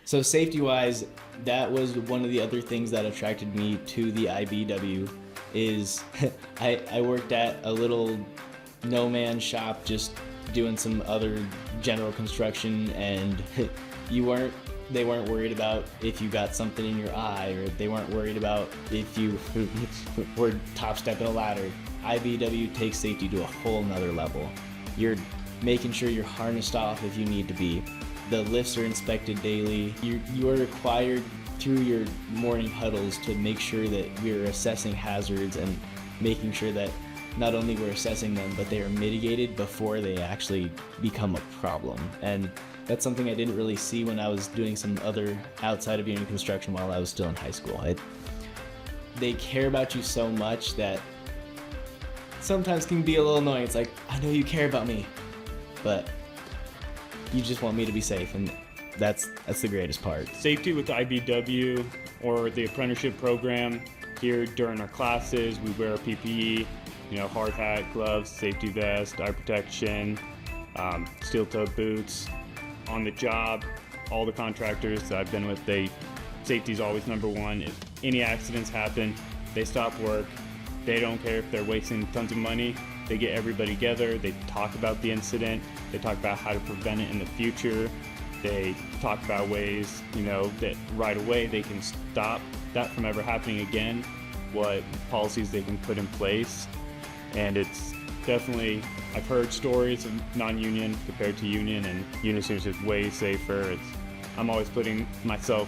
So safety-wise, that was one of the other things that attracted me to the IBEW is I worked at a little no-man shop just doing some other general construction, and they weren't worried about if you got something in your eye, or they weren't worried about if you were top stepping a ladder. IBEW takes safety to a whole nother level. You're making sure you're harnessed off if you need to be. The lifts are inspected daily. You are required through your morning huddles to make sure that we're assessing hazards and making sure that not only we're assessing them, but they are mitigated before they actually become a problem. And that's something I didn't really see when I was doing some other outside of union construction while I was still in high school. They care about you so much that sometimes can be a little annoying. It's like, I know you care about me, but you just want me to be safe, and that's the greatest part. Safety with the IBEW or the apprenticeship program, here during our classes, we wear PPE, hard hat, gloves, safety vest, eye protection, steel-toed boots. On the job, all the contractors that I've been with, safety is always number one. If any accidents happen, they stop work. They don't care if they're wasting tons of money. They get everybody together. They talk about the incident. They talk about how to prevent it in the future. They talk about ways, that right away they can stop that from ever happening again, what policies they can put in place. And it's definitely, I've heard stories of non-union compared to union, and union is just way safer. I'm always putting myself,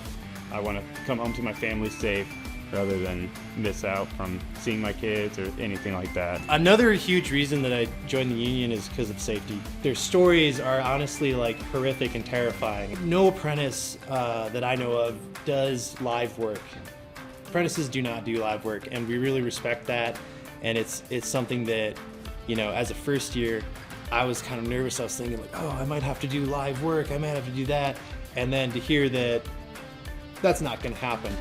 I want to come home to my family safe rather than miss out from seeing my kids or anything like that. Another huge reason that I joined the union is because of safety. Their stories are honestly horrific and terrifying. No apprentice that I know of does live work. Apprentices do not do live work, and we really respect that. And it's something that, as a first year, I was kind of nervous. I was thinking I might have to do live work. I might have to do that. And then to hear that that's not going to happen.